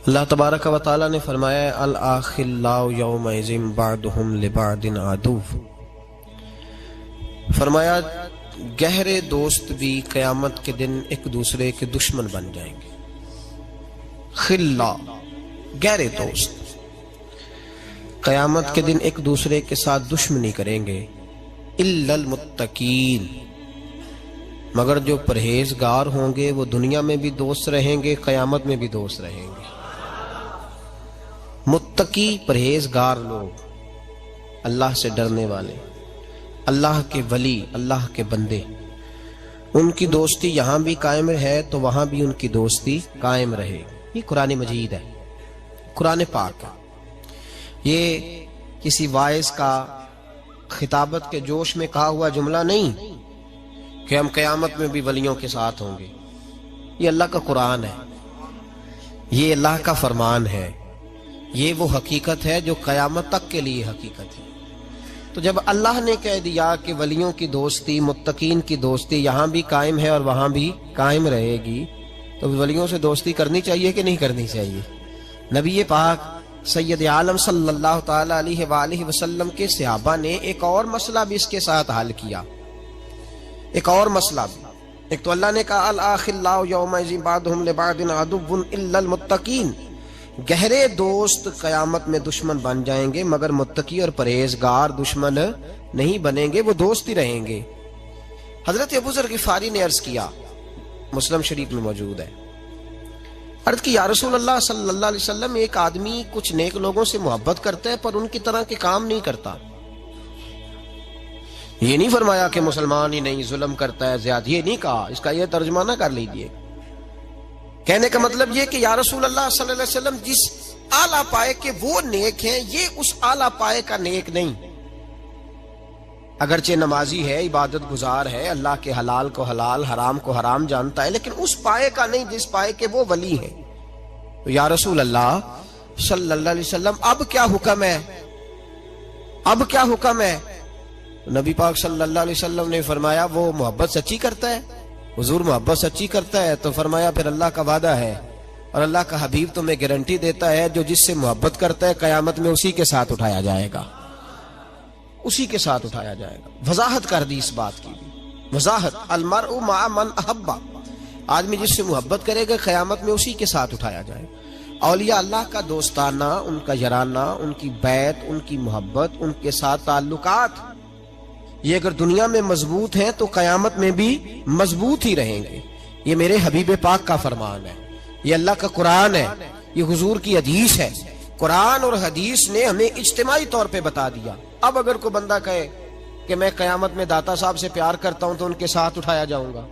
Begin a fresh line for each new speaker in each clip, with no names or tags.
अल्लाह तबारक व तआला ने फरमाया अल आखिल्लाउ यौमइज़िन बअदुहुम लिबअदिन अदुव्व। फरमाया गहरे दोस्त भी क़यामत के दिन एक दूसरे के दुश्मन बन जाएंगे। खिल्ला गहरे दोस्त क़यामत के दिन एक दूसरे के साथ दुश्मनी करेंगे। इल्लल मुत्तकीन मगर जो परहेजगार होंगे वो दुनिया में भी दोस्त रहेंगे, क़यामत में भी दोस्त रहेंगे। मुत्तकी परहेजगार लोग, अल्लाह से डरने वाले, अल्लाह के वली, अल्लाह के बंदे, उनकी दोस्ती यहां भी कायम है तो वहां भी उनकी दोस्ती कायम रहे। ये कुरान मजीद है, कुरान पाक है। ये किसी वाइस का खिताबत के जोश में कहा हुआ जुमला नहीं कि हम क़यामत में भी वलियों के साथ होंगे। ये अल्लाह का कुरान है, ये अल्लाह का फरमान है, ये वो हकीकत है जो क़यामत तक के लिए हकीकत है। तो जब अल्लाह ने कह दिया कि वलियों की दोस्ती, मुत्तकीन की दोस्ती यहाँ भी कायम है और वहाँ भी कायम रहेगी, तो वलियों से दोस्ती करनी चाहिए कि नहीं करनी चाहिए? नबी पाक सैयद आलम सल्लल्लाहु ताला अलैहि वसल्लम के सहाबा ने एक और मसला भी इसके साथ हल किया। एक और मसला भी, एक तो अल्लाह ने कहा अल आखिल्लाउ यौमइज़िन बअदुहुम लिबअदिन अदुव्वुन इल्लल मुत्तकीन, गहरे दोस्त क़यामत में दुश्मन बन जाएंगे मगर मुत्तकी और परहेजगार दुश्मन नहीं बनेंगे, वो दोस्त ही रहेंगे। हजरत अबू ज़र गिफ़ारी ने अर्ज किया, मुस्लिम शरीफ में मौजूद है, अर्ज की या रसूल अल्लाह सल्लल्लाहु अलैहि वसल्लम, एक आदमी कुछ नेक लोगों से मोहब्बत करता है पर उनकी तरह के काम नहीं करता। ये नहीं फरमाया कि मुसलमान ही नहीं, जुल्म करता है, ज़्यादा, ये नहीं कहा। इसका ये तर्जुमा कर लीजिए। कहने का मतलब ये कि या रसूल अल्लाह सल्लल्लाहु अलैहि वसल्लम, जिस आला पाए के वो नेक हैं, ये उस आला पाए का नेक नहीं। अगरचे नमाजी है, इबादत गुजार है, अल्लाह के हलाल को हलाल, हराम को हराम जानता है, लेकिन उस पाए का नहीं जिस पाए के वो वली है। तो या रसूल अल्लाह सल्लल्लाहु अलैहि वसल्लम, अब क्या हुक्म है, अब क्या हुक्म है? नबी पाक सल्लल्लाहु अलैहि वसल्लम ने फरमाया वो मोहब्बत सच्ची करता है। हुजूर मोहब्बत सच्ची करता है? तो फरमाया फिर अल्लाह का वादा है और अल्लाह का हबीब तुम्हें गारंटी देता है, जो जिससे मोहब्बत करता है क़यामत में उसी के साथ उठाया जाएगा, उसी के साथ उठाया जाएगा। वजाहत कर दी इस बात की भी, वजाहत, अलमरउ मा मन अहब्बा, आदमी जिससे मोहब्बत करेगा क़यामत में उसी के साथ उठाया जाएगा। औलिया अल्लाह का दोस्ताना, उनका याराना, उनकी बैत, उनकी मोहब्बत, उनके साथ ताल्लुकात, ये अगर दुनिया में मजबूत हैं तो क़यामत में भी मजबूत ही रहेंगे। ये मेरे हबीब पाक का फरमान है, ये अल्लाह का कुरान है, ये हुजूर की हदीस है। कुरान और हदीस ने हमें इज्तिमाई तौर पे बता दिया। अब अगर कोई बंदा कहे कि मैं क़यामत में दाता साहब से प्यार करता हूं तो उनके साथ उठाया जाऊंगा,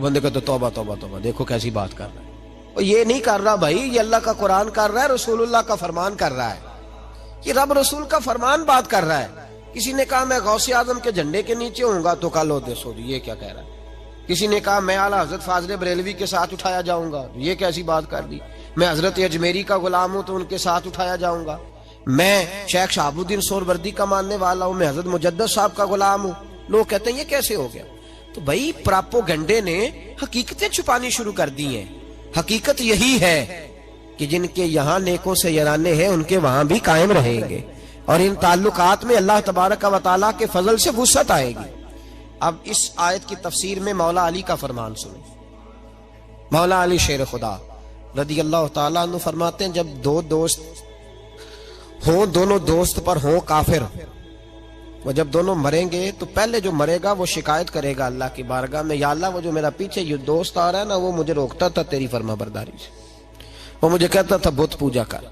बंदे को तो तौबा तौबा तौबा, देखो कैसी बात कर रहा है। और ये नहीं कर रहा भाई, ये अल्लाह का कुरान कर रहा है, रसूलुल्लाह का फरमान कर रहा है, ये रब रसूल का फरमान बात कर रहा है। किसी ने कहा मैं गौसे आजम के झंडे के नीचे होऊंगा तो कल हो ये क्या कह रहा है। किसी ने कहा मैं आला हजरत फाजले बरेलवी के साथ उठाया जाऊंगा, ये कैसी बात कर दी। मैं हजरत अजमेरी का गुलाम हूं तो उनके साथ उठाया जाऊंगा। मैं शेख शहाबुद्दीन सोहरवर्दी का मानने वाला हूं, मैं हजरत मुजद्दद साहब का गुलाम हूं। लोग कहते हैं ये कैसे हो गया? तो भाई प्रापोगंडे ने हकीकतें छुपानी शुरू कर दी हैं। हकीकत यही है कि जिनके यहाँ नेकों से यराने हैं उनके वहां भी कायम रहेंगे और इन ताल्लुकात में अल्लाह तबारक व तआला के फजल से वुसअत आएगी। अब इस आयत की तफसीर में मौला अली का फरमान सुने। मौला अली शेर खुदा रदी अल्लाह तआला अन्हु फरमाते हैं, जब दो दोस्त हों, दोनों दोस्त पर हों काफिर, वो जब दोनों मरेंगे तो पहले जो मरेगा वो शिकायत करेगा अल्लाह की बारगाह में, या अल्लाह वो जो मेरा पीछे ये दोस्त आ रहा है ना, वो मुझे रोकता था तेरी फरमाबरदारी से, वो मुझे कहता था बुत पूजा कर,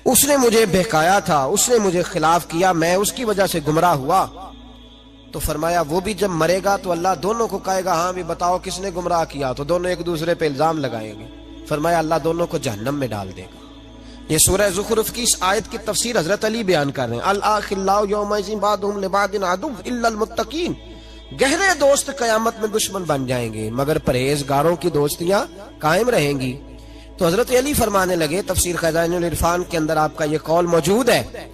उसने मुझे बहकाया था, उसने मुझे खिलाफ किया, मैं उसकी वजह से गुमराह हुआ। तो फरमाया वो भी जब मरेगा तो अल्लाह दोनों को कहेगा हाँ भी बताओ किसने गुमराह किया, तो दोनों एक दूसरे पे इल्जाम लगाएंगे। फरमाया अल्लाह दोनों को जहन्नम में डाल देगा। ये सूरह ज़ुखरुफ की इस आयत की तफसीर हजरत अली बयान कर रहे हैं। अल आखिल्लाउ यौमइज़िन बअदुहुम लिबअदिन अदुव्व इल्लल मुत्तकीन, गहरे दोस्त क़यामत में दुश्मन बन जाएंगे मगर परहेजगारों की दोस्तियां कायम रहेंगी। तो हजरत अली फरमाने लगे, तफसीर खज़ाइनुल इरफान के अंदर आपका ये कौल मौजूद है।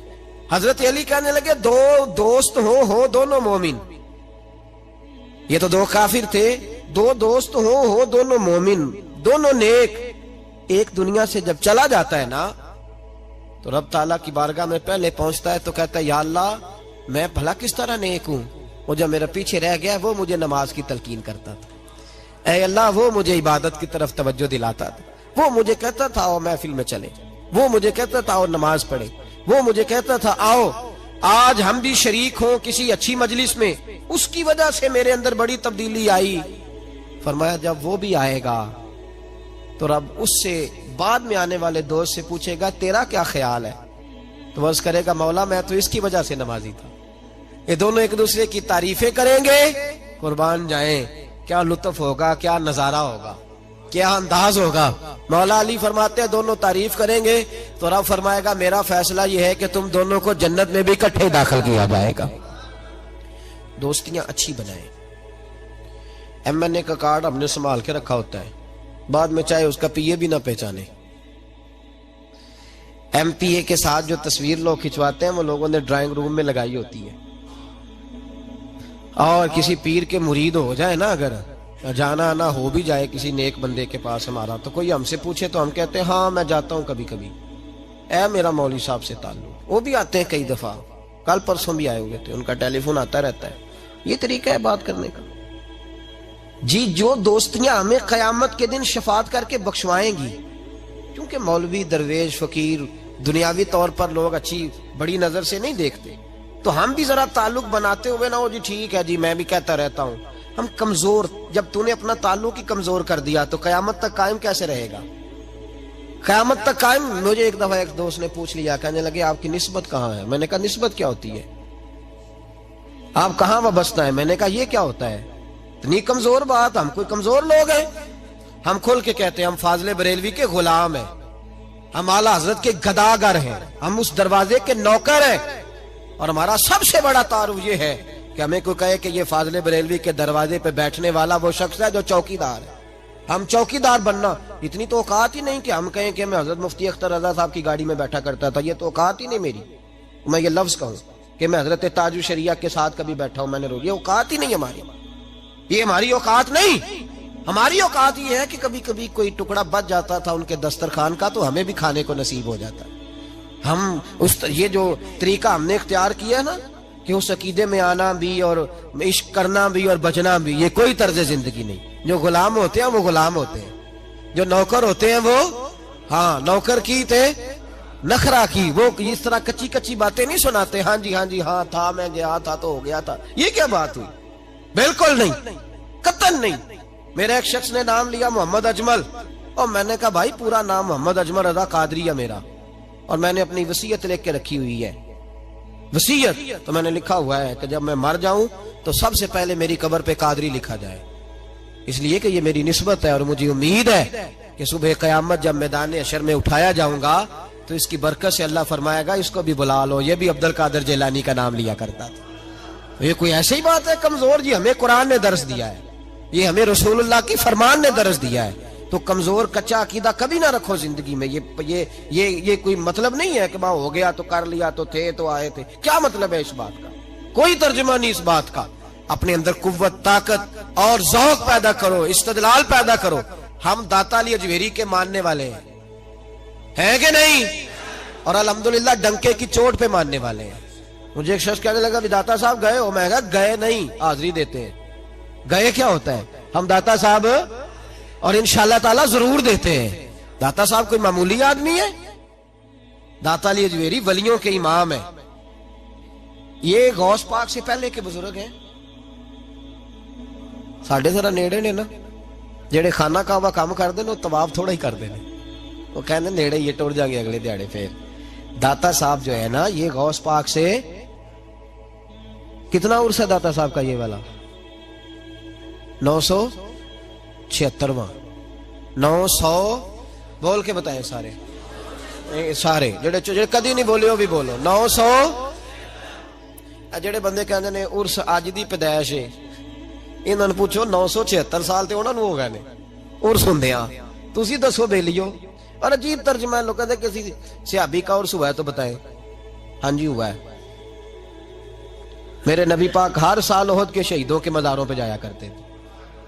हजरत अली कहने लगे दो दोस्त हो दोनों मोमिन, ये तो दो काफिर थे, दो दोस्त हो दोनों मोमिन, दोनों नेक, एक दुनिया से जब चला जाता है ना, तो रब ताला की बारगाह में पहले पहुंचता है तो कहता है या अल्लाह मैं भला किस तरह नेक हूं, वो जो मेरा पीछे रह गया वो मुझे नमाज की तलकीन करता था, ऐ अल्लाह वो मुझे इबादत की तरफ तवज्जो दिलाता था, वो मुझे कहता था आओ महफिल में चले, वो मुझे कहता था आओ नमाज पढ़े, वो मुझे कहता था आओ आज हम भी शरीक हों किसी अच्छी मजलिस में, उसकी वजह से मेरे अंदर बड़ी तब्दीली आई। फरमाया जब वो भी आएगा तो रब उससे बाद में आने वाले दोस्त से पूछेगा तेरा क्या ख्याल है, तो वर्ष करेगा मौला मैं तो इसकी वजह से नमाजी था। ये दोनों एक दूसरे की तारीफें करेंगे, कुर्बान जाएं क्या लुत्फ होगा, क्या नजारा होगा, क्या अंदाज होगा। मौला अली फरमाते हैं दोनों तारीफ करेंगे तो रब फरमाएगा मेरा फैसला यह है कि तुम दोनों को जन्नत में भी इकट्ठे दाखिल किया जाएगा। दोस्तियां अच्छी बनाए। MNA का कार्ड हमने संभाल के रखा होता है, बाद में चाहे उसका पीए भी ना पहचाने। MPA के साथ जो तस्वीर लोग खिंचवाते हैं वो लोगों ने ड्राइंग रूम में लगाई होती है। और किसी पीर के मुरीद हो जाए ना, अगर जाना आना हो भी जाए किसी नेक बंदे के पास हमारा, तो कोई हमसे पूछे तो हम कहते हैं हाँ मैं जाता हूं कभी कभी, ऐ मेरा मौलवी साहब से ताल्लुक। वो भी आते हैं कई दफा, कल परसों भी आए हुए थे, उनका टेलीफोन आता रहता है। ये तरीका है बात करने का जी। जो दोस्तियां हमें कयामत के दिन शफात करके बख्शवाएंगी, क्योंकि मौलवी दरवेश फकीर दुनियावी तौर पर लोग अच्छी बड़ी नजर से नहीं देखते, तो हम भी जरा ताल्लुक बनाते हुए ना वो जी ठीक है जी मैं भी कहता रहता हूं, हम कमजोर, जब तूने अपना ताल्लुक ही कमजोर कर दिया तो कयामत तक कायम कैसे रहेगा। कयामत तक कायम। मुझे एक दफा एक दोस्त ने पूछ लिया, कहने लगे आपकी निस्बत कहाँ है। मैंने कहा निस्बत क्या होती है, आप कहाँ वाबस्ता है। मैंने कहा ये क्या होता है, इतनी कमजोर बात, हम कोई कमजोर लोग हैं। हम खुल के कहते हैं हम फाजले बरेलवी के गुलाम हैं, हम आला हजरत के गदागर हैं, हम उस दरवाजे के नौकर हैं। और हमारा सबसे बड़ा तारुफ ये है कि हमें कोई कहे कि ये फाजले बरेलवी के दरवाजे पे बैठने वाला वो शख्स है जो चौकीदार है, हम चौकीदार बनना। इतनी तो औकात ही नहीं कि हम कहें कि मैं हजरत मुफ्ती अख्तर रजा साहब की गाड़ी में बैठा करता था, ये तो औकात ही नहीं मेरी। मैं ये लफ्ज कहूं कि मैं हजरत ताजु शरिया के साथ कभी बैठा हूं, मैंने ये औकात ही नहीं हमारी, ये हमारी औकात नहीं। हमारी औकात ये है कि कभी कभी कोई टुकड़ा बच जाता था उनके दस्तरखान का तो हमें भी खाने को नसीब हो जाता। हम उस ये जो तरीका हमने इख्तियार किया ना कि उस अकीदे में आना भी और इश्क करना भी और बचना भी, ये कोई तर्ज जिंदगी नहीं। जो गुलाम होते हैं वो गुलाम होते हैं, जो नौकर होते हैं वो हाँ नौकर की थे नखरा की, वो इस तरह कच्ची कच्ची बातें नहीं सुनाते। हाँ जी हाँ था, मैं गया था तो हो गया था, ये क्या बात हुई। बिल्कुल नहीं, कतन नहीं। मेरे एक शख्स ने नाम लिया मोहम्मद अजमल, और मैंने कहा भाई पूरा नाम मोहम्मद अजमल रजा कादरी है मेरा, और मैंने अपनी वसीयत लिख के रखी हुई है। वसीयत तो मैंने लिखा हुआ है कि जब मैं मर जाऊं तो सबसे पहले मेरी कब्र पे कादरी लिखा जाए, इसलिए कि ये मेरी निस्बत है। और मुझे उम्मीद है कि सुबह कयामत जब मैदान अशर में उठाया जाऊंगा तो इसकी बरकत से अल्लाह फरमाएगा इसको भी बुला लो, ये भी अब्दुल कादिर जिलानी का नाम लिया करता था। ये कोई ऐसी बात है कमजोर जी, हमें कुरान ने दर्स दिया है, ये हमें रसूलुल्लाह की फरमान ने दर्स दिया है। तो कमजोर कच्चा अकीदा कभी ना रखो जिंदगी में। ये कोई मतलब नहीं है कि हो गया तो कर लिया तो थे तो आए थे, क्या मतलब है इस बात का, कोई तर्जुमा नहीं इस बात का। अपने अंदर कुव्वत ताकत और ज़ौक़ पैदा करो, इस्तदलाल पैदा करो। हम दाता अली अजमेरी के मानने वाले हैं कि नहीं, और अल्हम्दुलिल्लाह डंके की चोट पे मानने वाले हैं। मुझे एक शख्स कहने लगा दाता साहब गए हो, मैं कहा गए नहीं, हाजिरी देते हैं। गए क्या होता है, हम दाता साहब और इंशाअल्लाह ताला जरूर देते हैं। दाता साहब कोई मामूली आदमी है, दाता अली अजमेरी वलियों के इमाम है। ये गौस पाक से पहले के बुजुर्ग हैं, साढ़े जरा नेड़े ने ना, जेड़े खाना काबा काम करते हैं तवाफ थोड़ा ही करते हैं, वो कहते नेड़े ये टुर जाएंगे अगले दिहाड़े। फिर दाता साहब जो है ना, ये गौस पाक से कितना उर्स है दाता साहब का, ये वाला 976वां 900 बोल के बताएं सारे जेड़े कदी नहीं बोले भी बोलो 900। जेड़े बंदे कहते ने उर्स अज दी पैदाइश है, इन्होंने पूछो 976 साल ते उन्होंने हो गए ने उर्स हुंदियां, तुसी दसो बेलियो। और अजीब तर्जमा लोग कहते किसी सहाबी का उर्स हुआ है तो बताएं। हाँ जी हुआ है, मेरे नबी पाक हर साल ओहद के शहीदों के मज़ारों पे जाया करते थे।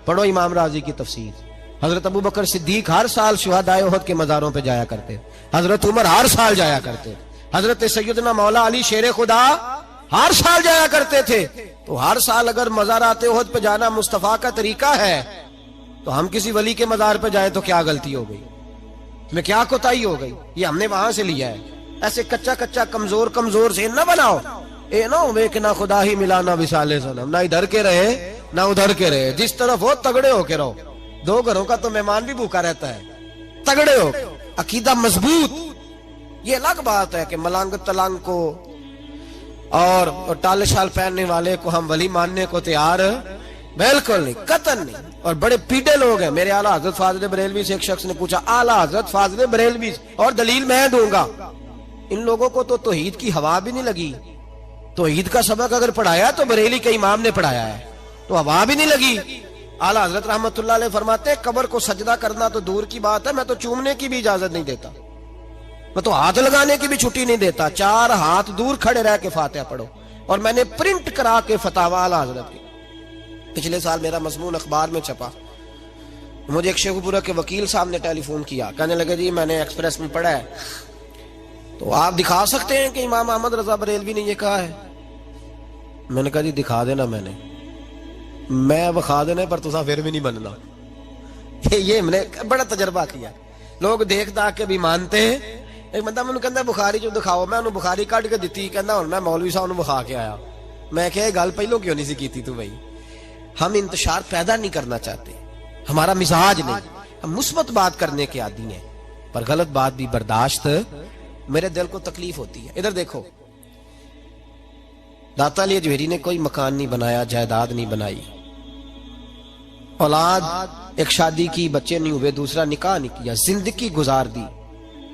पढ़ो इमाम राजी की तफसीर, हजरत अबू बकर सिद्दीक हर साल शुहदाए उहद के मज़ारों पे जाया करते, हजरत उमर हर साल जाया करते, हजरत सैयदना मौला अली शेर खुदा हर साल जाया करते थे। तो हर साल अगर मज़ारात उहद पे जाना मुस्तफा का तरीका है, तो हम किसी वली के मज़ार पे जाए तो क्या गलती हो गई, में क्या कोताही हो गई? ये हमने वहां से लिया है। ऐसे कच्चा कच्चा कमजोर कमजोर से न बनाओ, ए ना हो कि ना खुदा ही मिला ना विसाले सनम, ना इधर के रहे ना उधर के रहे, जिस तरफ हो तगड़े होके रहो। दो घरों का तो मेहमान भी भूखा रहता है, तगड़े हो, अकीदा मजबूत। ये अलग बात है कि मलंग तलंग को और टाले शाल पहनने वाले को हम वली मानने को तैयार बिल्कुल नहीं, कतन नहीं। और बड़े पीढ़े लोग हैं। मेरे आला हजरत फाजिल बरेलवी से एक शख्स ने पूछा, आला हजरत फाजिल बरेलवी, और दलील मैं दूंगा। इन लोगों को तो तौहीद की हवा भी नहीं लगी। तौहीद का सबक अगर पढ़ाया तो बरेली के इमाम ने पढ़ाया है, तो हवा भी नहीं लगी। आला हजरत रहमतुल्लाह अलैह फरमाते, कब्र को सजदा करना तो दूर की बात है, मैं तो चूमने की भी इजाजत नहीं देता, मैं तो हाथ लगाने की भी छुट्टी नहीं देता। 4 हाथ दूर खड़े रह के फातिहा पढ़ो। और मैंने प्रिंट करा के फतावा आला हजरत की पिछले साल मेरा मजमून अखबार में छपा। मुझे एक शेखुपुरा के वकील साहब ने टेलीफोन किया, कहने लगे जी मैंने एक्सप्रेस में पढ़ा है, तो आप दिखा सकते हैं कि इमाम अहमद रजा बरेलवी ने ये कहा है? मैंने कहा जी दिखा देना, मैं विखा देना, पर तुसा फिर भी नहीं बनना। ये मैंने बड़ा तजर्बा किया। लोग देख दाख के भी मानते हैं। एक बंदा मैंने कहता बुखारी जो दिखाओ, मैं उन्होंने बुखारी कट के दी, कहना हूं मैं मौलवी साहब विखा के आया। मैं क्या गल पहलों क्यों नहीं सी की तू भाई? हम इंतशार पैदा नहीं करना चाहते, हमारा मिजाज नहीं, हम मुस्बत बात करने के आदी हैं, पर गलत बात भी बर्दाश्त, मेरे दिल को तकलीफ होती है। इधर देखो, दाता अली अजमेरी ने कोई मकान नहीं बनाया, जायदाद नहीं बनाई, औलाद एक शादी की, बच्चे नहीं हुए, दूसरा निकाह नहीं किया, जिंदगी गुजार दी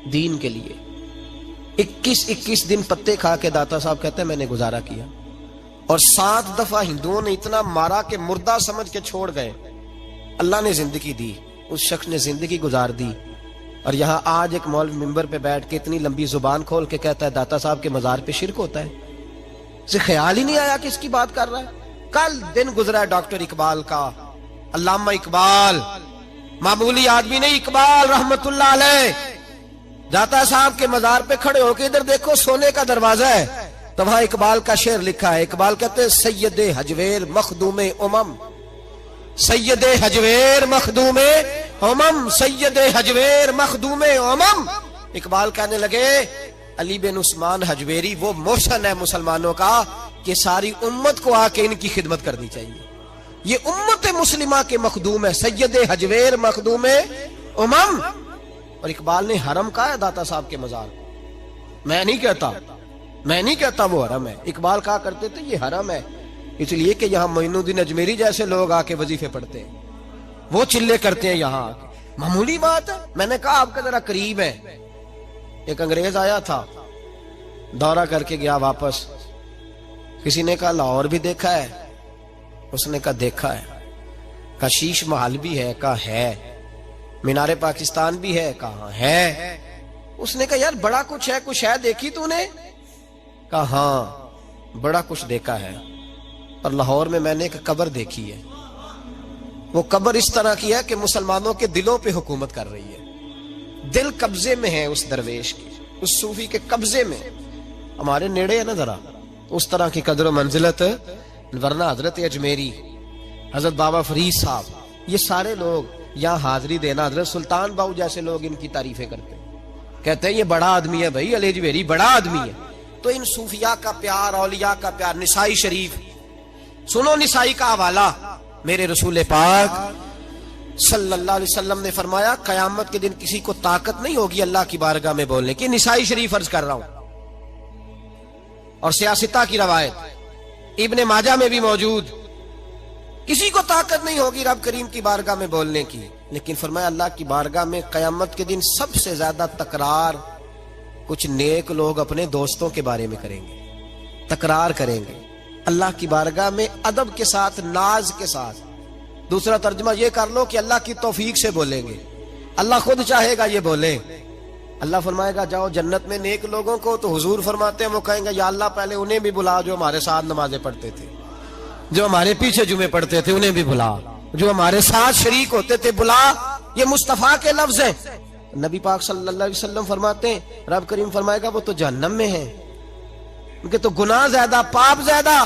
दीन के लिए। 21 दिन पत्ते खा के दाता साहब कहते हैं मैंने गुजारा किया। और 7 दफा हिंदुओं ने इतना मारा कि मुर्दा समझ के छोड़ गए। अल्लाह ने जिंदगी दी, उस शख्स ने जिंदगी गुजार दी। और यहाँ आज एक मौलवी मिंबर पे बैठ के इतनी लंबी जुबान खोल के कहता है दाता साहब के मजार पे शिरक होता है। उसे ख्याल ही नहीं आया कि इसकी बात कर रहा है। कल दिन गुजरा है डॉक्टर इकबाल का, अल्लामा इकबाल, मामूली आदमी नहीं, इकबाल रहमतुल्लाह अलैह। दाता साहब के मजार पे खड़े होके इधर देखो, सोने का दरवाजा है, तो वहां इकबाल का शेर लिखा है। इकबाल कहते हैं सैयदे हजवेर मखदूमे उमम, सैयदे हजवेर मखदूमे उमम, सैयदे हजवेर मखदूमे उमम। इकबाल कहने लगे अली बिन उस्मान हजवेरी वो मोशन है मुसलमानों का कि सारी उम्मत को आके इनकी खिदमत करनी चाहिए। ये उम्मत मुस्लिमा के मखदूम है, सैयदे हजवेर मखदूमे उमम। और इकबाल ने हरम कहा है दाता साहब के मजार। मैं नहीं कहता वो हरम है। इकबाल कहा करते थे ये हरम है, इसलिए कि यहाँ मोइनुद्दीन अजमेरी जैसे लोग आके वजीफे पढ़ते हैं, वो चिल्ले करते हैं यहाँ आके। मामूली बात है। मैंने कहा आपका जरा करीब है। एक अंग्रेज आया था, दौरा करके गया वापस। किसी ने कहा लाहौर भी देखा है? उसने कहा देखा है। कहा शीश महल भी है? कहा है। मीनारे पाकिस्तान भी है? कहा है। उसने कहा यार बड़ा कुछ है देखी तूने? कहा हाँ बड़ा कुछ देखा है। और लाहौर में मैंने एक कब्र देखी है, वो कब्र इस तरह की है कि मुसलमानों के दिलों पे हुकूमत कर रही है। दिल कब्जे में है उस दरवेश की, उस सूफी के कब्जे में। हमारे नेड़े है ना जरा, उस तरह की कदर मंजिलत। वरना हजरत अजमेरी, हजरत बाबा फरीद साहब, ये सारे लोग यहाँ हाजिरी देना, हजरत सुल्तान बाहू जैसे लोग इनकी तारीफें करते हैं, कहते हैं ये बड़ा आदमी है भाई, अली अजमेरी बड़ा आदमी है। तो इन सूफिया का प्यार, औलिया का प्यार। निसाई शरीफ सुनो, निसाई का हवाला। मेरे रसूल पाक सल्लल्लाहु अलैहि वसल्लम ने फरमाया कयामत के दिन किसी को ताकत नहीं होगी अल्लाह की बारगाह में बोलने की। निसाई शरीफ अर्ज कर रहा हूं। और सियासता की रवायत इब्ने माजा में भी मौजूद, किसी को ताकत नहीं होगी रब करीम की बारगाह में बोलने की। लेकिन फरमाया अल्लाह की बारगाह में कयामत के दिन सबसे ज्यादा तकरार कुछ नेक लोग अपने दोस्तों के बारे में करेंगे, तकरार करेंगे अल्लाह की बारगाह में अदब के साथ, नाज के साथ। दूसरा तर्जुमा ये कर लो कि अल्लाह की तौफीक से बोलेंगे, अल्लाह खुद चाहेगा ये बोले। अल्लाह फरमाएगा जाओ जन्नत में नेक लोगों को, तो हुजूर फरमाते हैं वो कहेंगे या अल्लाह पहले उन्हें भी बुला जो हमारे साथ नमाजें पढ़ते थे, जो हमारे पीछे जुमे पढ़ते थे उन्हें भी बुला, जो हमारे साथ शरीक होते थे बुला। ये मुस्तफा के लफ्ज हैं। नबी पाक सल्लल्लाहु अलैहि वसल्लम फरमाते हैं, रब करीम फरमाएगा वो तो जहन्नम में है, उनके तो गुनाह ज्यादा, पाप ज्यादा।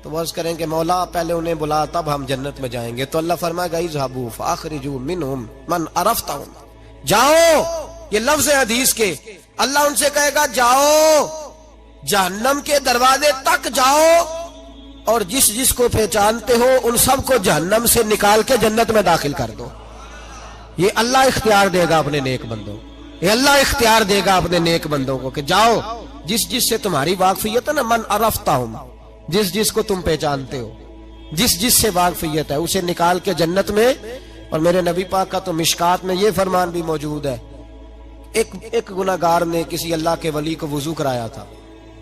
तो वर्ज करें कि मौला पहले उन्हें बुला तब हम जन्नत में जाएंगे। तो अल्लाह फरमाएगा इज़हाबू फ़ाख़रिजू मिनहुम मन अरफ़्तहुम, जाओ, ये लफ्ज है हदीस के। अल्लाह उनसे कहेगा जाओ जहन्नम के दरवाजे तक जाओ और जिस जिसको पहचानते हो उन सबको जहन्नम से निकाल के जन्नत में दाखिल कर दो। ये अल्लाह इख्तियार देगा अपने नेक बंदों, ये अल्लाह इख्तियार देगा अपने नेक बंदों को कि जाओ जिस जिससे तुम्हारी वाकफियत है ना, मन अरफ़्तहुम, जिस जिसको तुम पहचानते हो, जिस जिससे वाकफियत है उसे निकाल के जन्नत में। और मेरे नबी पाक का तो मिशकात में ये फरमान भी मौजूद है, एक गुनाहगार ने किसी अल्लाह के वली को वुजू कराया था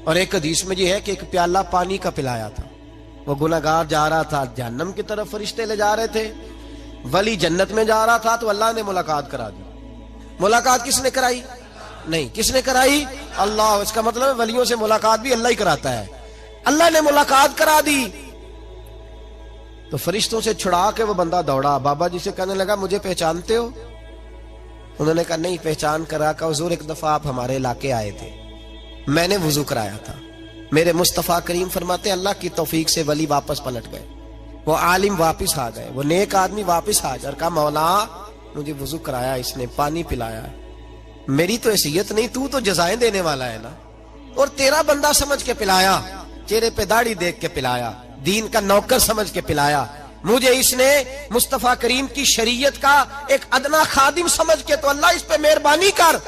और एक हदीस में ये है कि एक प्याला पानी का पिलाया था। वो गुनाहगार जा रहा था जहन्नम की तरफ, फरिश्ते ले जा रहे थे, वली जन्नत में जा रहा था, तो अल्लाह ने मुलाकात करा दी। मुलाकात किसने कराई? नहीं, किसने कराई? अल्लाह। इसका मतलब है वलियों से मुलाकात भी अल्लाह ही कराता है। अल्लाह ने मुलाकात करा दी तो फरिश्तों से छुड़ा के वो बंदा दौड़ा, बाबा जी से कहने लगा मुझे पहचानते हो? उन्होंने कहा नहीं पहचान करा। का हुजूर एक दफा आप हमारे इलाके आए थे, मैंने वुजू कराया था। मेरे मुस्तफा करीम फरमाते अल्लाह की तौफीक से वली वापस पलट गए, वो आलिम वापस आ गए, वो नेक आदमी वापस आ गए। कहा मौला मुझे वुजू कराया इसने, पानी पिलाया, मेरी तो हैसियत नहीं, तू तो जज़ाएं देने वाला है ना, और तेरा बंदा समझ के पिलाया, चेहरे पे दाढ़ी देख के पिलाया, दीन का नौकर समझ के पिलाया मुझे इसने, मुस्तफा करीम की शरीयत का एक अदना खादिम समझ के, तो अल्लाह इस पे मेहरबानी कर।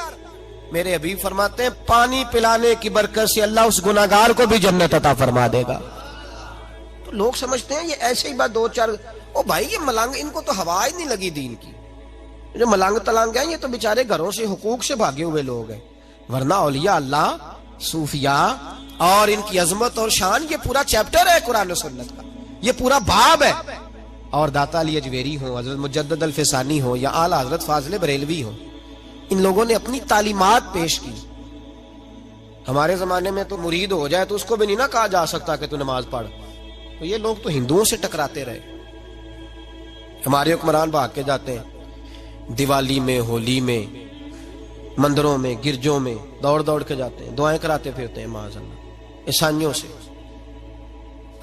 मेरे हबीब फरमाते हैं पानी पिलाने की बरकत से अल्लाह उस गुनाहगार को भी जन्नत अता फरमा देगा। तो लोग समझते हैं ये ऐसे ही बात दो चार, ओ भाई ये मलंग, इनको तो हवा ही नहीं लगी दीन की। जो मलंग तलंग है ये तो बेचारे घरों से हुकूक से भागे हुए लोग हैं, वरना औलिया अल्लाह, सूफिया और इनकी अजमत और शान, ये पूरा चैप्टर है कुरान और सुन्नत का, ये पूरा बाब है। और दाता अली अजवेरी हो, हजरत मुजद्दद अल फिसानी हो या आला हजरत फाजिल बरेलवी हो, इन लोगों ने अपनी तालीमात पेश की। हमारे जमाने में तो मुरीद हो जाए तो उसको भी नहीं ना कहा जा सकता कि तू नमाज पढ़, तो ये लोग तो हिंदुओं से टकराते रहे। हमारे हुक्मरान भाग के जाते हैं दिवाली में, होली में, मंदिरों में, गिरजों में दौड़ दौड़ के जाते हैं, दुआएं कराते फिरते हैं माज़अल्लाह ईसाइयों से।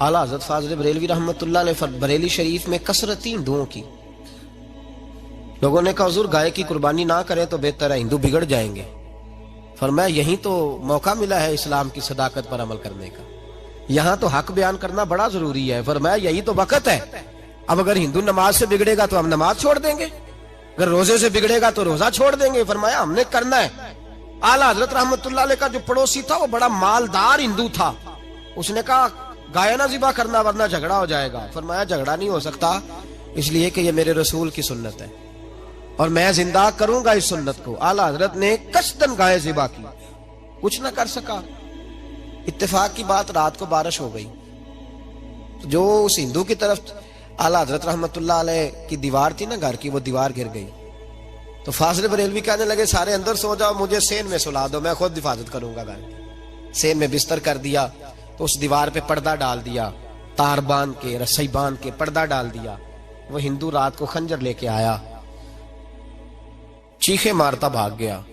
आला हज़रत फाज़िल बरेलवी रहमतुल्लाह ने बरेली शरीफ में कसरत थी हिंदुओं की। लोगों ने कहा हुजूर गाय की कुर्बानी ना करें तो बेहतर है, हिंदू बिगड़ जाएंगे। फरमाया यही तो मौका मिला है इस्लाम की सदाकत पर अमल करने का, यहाँ तो हक बयान करना बड़ा जरूरी है। फरमाया यही तो वक्त है। अब अगर हिंदू नमाज से बिगड़ेगा तो हम नमाज छोड़ देंगे, अगर रोजे से बिगड़ेगा तो रोजा छोड़ देंगे। फरमाया हमने करना है। आला हजरत रहमतुल्लाह अलैह का जो पड़ोसी था वो बड़ा मालदार हिंदू था, उसने कहा गाय ना ज़िबा करना वरना झगड़ा हो जाएगा। फरमाया झगड़ा नहीं हो सकता, इसलिए कि ये मेरे रसूल की सुन्नत है और मैं जिंदा करूंगा इस सुन्नत को। आला हजरत ने कसदन गाय ज़िबा की, कुछ ना कर सका। इत्तेफाक की बात रात को बारिश हो गई, तो जो उस हिंदू की तरफ आला हजरत रहमतुल्लाह अलैह की दीवार थी ना घर की, वो दीवार गिर गई। तो फाजिल बरेलवी कहने लगे सारे अंदर सो जाओ, मुझे सेन में सुला दो, मैं खुद हिफाजत करूंगा घर की। सेन में बिस्तर कर दिया, तो उस दीवार पे पर्दा डाल दिया, तार बांध के, रस्सी बांध के पर्दा डाल दिया। वो हिंदू रात को खंजर लेके आया, चीखे मारता भाग गया।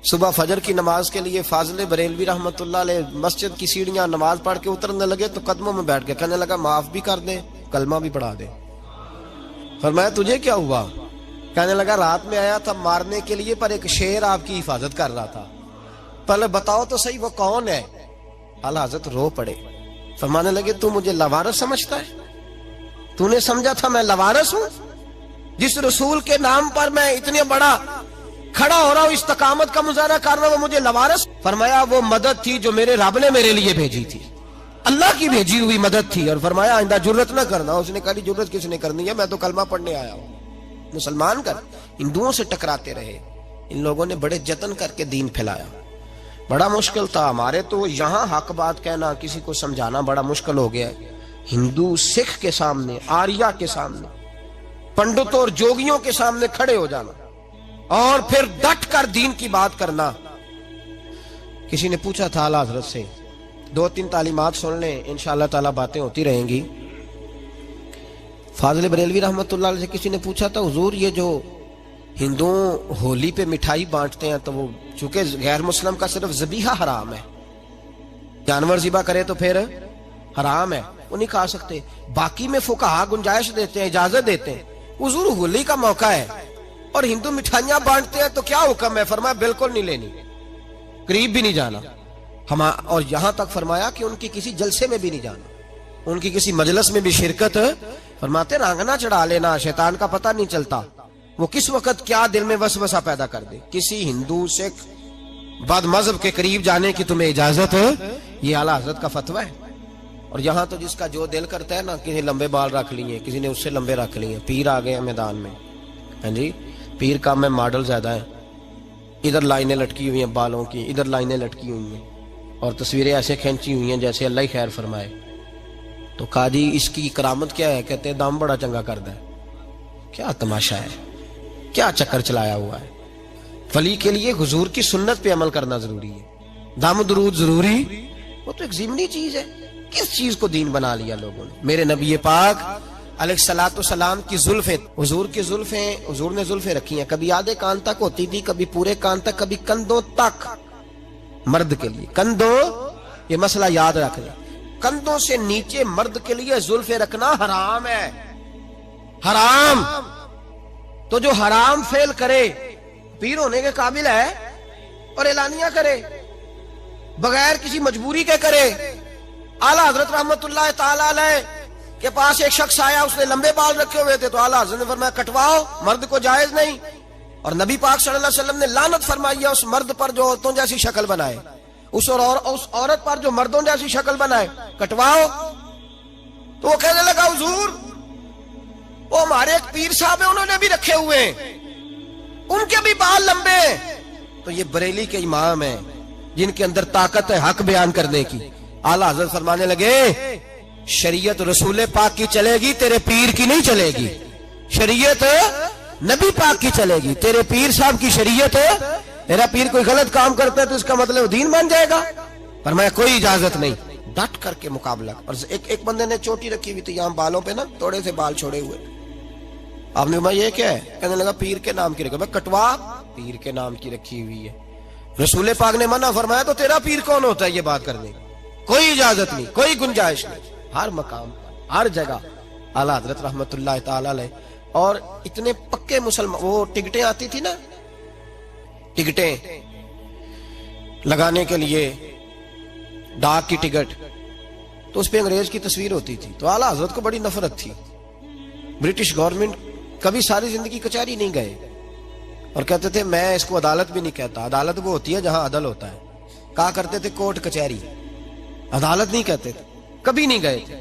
सुबह फजर की नमाज के लिए फाजिल बरेलवी रहमतुल्लाह अलैह मस्जिद की सीढ़ियां नमाज पढ़ के उतरने लगे तो कदमों में बैठ के कहने लगा माफ भी कर दे, कलमा भी पढ़ा दे। फरमाया तुझे क्या हुआ? कहने लगा रात में आया था मारने के लिए, पर एक शेर आपकी हिफाजत कर रहा था, पहले बताओ तो सही वो कौन है। आला हज़रत रो पड़े, फरमाने लगे तू मुझे लवारस समझता है? तूने समझा था मैं लवारस हूं? जिस रसूल के नाम पर मैं इतने बड़ा खड़ा हो रहा हूं, इस्तकामत का मुजाहरा कर रहा हूं, वो मुझे लवारस? फरमाया वो मदद थी जो मेरे रब ने मेरे लिए भेजी थी, अल्लाह की भेजी हुई मदद थी। और फरमाया आइंदा जुर्रत ना करना। उसने कहा जुर्रत किसने करनी है, मैं तो कलमा पढ़ने आया हूं। मुसलमान कर हिंदुओं से टकराते रहे। इन लोगों ने बड़े जतन करके दीन फैलाया, बड़ा मुश्किल था। हमारे तो यहाँ हक बात कहना, किसी को समझाना बड़ा मुश्किल हो गया। हिंदू सिख के सामने, आर्या के सामने, पंडितों और जोगियों के सामने खड़े हो जाना और फिर डट कर दीन की बात करना। किसी ने पूछा था आला हजरत से, 2-3 तालीमात सुन लें, इंशाअल्लाह ताला बातें होती रहेंगी। फाजिल बरेलवी रहमतुल्लाह अलैह से किसी ने पूछा था, हुजूर ये जो हिंदू होली पे मिठाई बांटते हैं तो वो चूंकि गैर मुस्लिम का सिर्फ ज़बीहा हराम है, जानवर ज़िबा करे तो फिर हराम है, वो नहीं खा सकते, बाकी में फुकाहा गुंजाइश देते हैं, इजाजत देते हैं। हुजूर होली का मौका है और हिंदू मिठाइयां बांटते हैं तो क्या हुक्म है? फरमाया बिल्कुल नहीं लेनी, करीब भी नहीं जाना। हम और यहां तक फरमाया कि उनकी किसी जलसे में भी नहीं जाना, उनकी किसी मजलिस में भी शिरकत, फरमाते रांगना चढ़ा लेना, शैतान का पता नहीं चलता वो किस वक्त क्या दिल में वसवसा पैदा कर दे। किसी हिंदू सिख बद मजहब के करीब जाने की तुम्हें इजाजत है, ये आला हजरत का फतवा है। और यहाँ तो जिसका जो दिल करता है ना, किसी लंबे बाल रख लिए, किसी ने उससे लंबे रख लिए, पीर आ गए हैं मैदान में, हाँ जी, पीर का में मॉडल ज्यादा है, इधर लाइनें लटकी हुई हैं बालों की, इधर लाइनें लटकी हुई हैं और तस्वीरें ऐसे खींची हुई हैं जैसे अल्लाह ही खैर फरमाए। तो काजी इसकी करामत क्या है? कहते हैं दाम बड़ा चंगा करता है। क्या तमाशा है, क्या चक्कर चलाया हुआ है। वली के लिए हुजूर की सुन्नत पे अमल करना जरूरी है, दाम दुरूद जरूरी, वो तो एक ज़िमनी चीज है। किस चीज को दीन बना लिया लोगों ने। मेरे नबी पाक अलैहिस्सलातु सलाम की जुल्फे, हुजूर की जुल्फे, हुजूर ने जुल्फे रखी हैं, कभी आधे कान तक होती थी, कभी पूरे कान तक, कभी कंधों तक। मर्द के लिए कंधों, ये मसला याद रख ले, कंधों से नीचे मर्द के लिए जुल्फे रखना हराम है, हराम। तो जो हराम फेल करे, पीर होने के काबिल है और एलानिया करे, बगैर किसी मजबूरी के करे। आला हजरत रहमतुल्लाह ताला अलैह के पास एक शख्स आया, उसने लंबे बाल रखे हुए थे, तो आला हजरत ने फरमाया कटवाओ, मर्द को जायज नहीं। और नबी पाक सल्लल्लाहु अलैहि वसल्लम ने लानत फरमाई है उस मर्द पर जो औरतों जैसी शक्ल बनाए, उस औरत पर जो मर्दों जैसी शक्ल बनाए, कटवाओ। तो वो कहने लगा हुजूर, वो हमारे एक पीर साहब है, उन्होंने भी रखे हुए, उनके भी बाल लंबे। तो ये बरेली के इमाम है जिनके अंदर ताकत है हक बयान करने की। आला हजरत फरमाने लगे, शरीयत रसूल पाक की चलेगी, तेरे पीर की नहीं चलेगी। शरीयत नबी पाक की चलेगी, तेरे पीर साहब की शरीयत है। तेरा पीर कोई गलत काम करता है तो इसका मतलब दीन बन जाएगा। फरमाया कोई इजाजत नहीं, डट करके मुकाबला। और एक बंदे ने चोटी रखी हुई थी यहाँ बालों पे ना, थोड़े से बाल छोड़े हुए। आपने कहा ये क्या है? कहने लगा पीर के नाम की रखी। मैं कटवा, पीर के नाम की रखी हुई है, रसूल पाक ने मना फरमाया, तो तेरा पीर कौन होता है ये बात करने? कोई इजाजत नहीं, कोई गुंजाइश नहीं। हर मकाम, हर जगह आला हजरत रहमतुल्लाह ताला अलैह। और इतने पक्के मुसलमान, वो टिकटें आती थी ना, टिकटें लगाने के लिए, डाक की टिकट, तो उस पे अंग्रेज की तस्वीर होती थी। तो आला हजरत को बड़ी नफरत थी। ब्रिटिश गवर्नमेंट, कभी सारी जिंदगी कचहरी नहीं गए और कहते थे, मैं इसको अदालत भी नहीं कहता, अदालत वो होती है जहां अदल होता है। कहा करते थे कोर्ट कचहरी, अदालत नहीं कहते थे, कभी नहीं गए थे।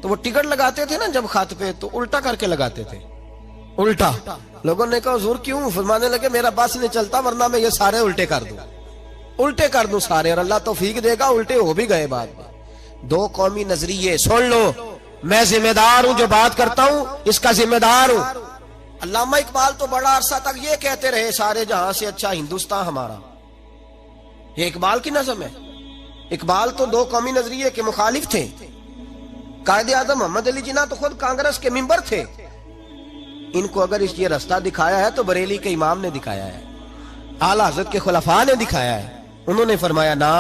तो वो टिकट लगाते थे ना जब खाते पे, तो उल्टा करके लगाते थे, उल्टा। लोगों ने कहा हुजूर क्यों? फरमाने लगे मेरा बस नहीं चलता, वरना मैं ये सारे उल्टे कर दूं, उल्टे कर दूं सारे, और अल्लाह तौफीक देगा, उल्टे हो भी गए बाद में। दो कौमी नजरिए सुन लो, मैं जिम्मेदार हूं, जो बात करता हूं इसका जिम्मेदार हूं। अल्लामा इकबाल तो बड़ा अरसा तक ये कहते रहे, सारे जहां से अच्छा हिंदुस्तान हमारा। ये इकबाल की नज़म है। इकबाल तो दो कौमी नजरिए के मुखालिफ थे। कायदे आज़म मोहम्मद अली जिन्ना तो खुद कांग्रेस के मेंबर थे। इनको अगर ये रास्ता दिखाया है तो बरेली के इमाम ने दिखाया है, आला हज़रत के खुलफा ने दिखाया है। उन्होंने फरमाया ना,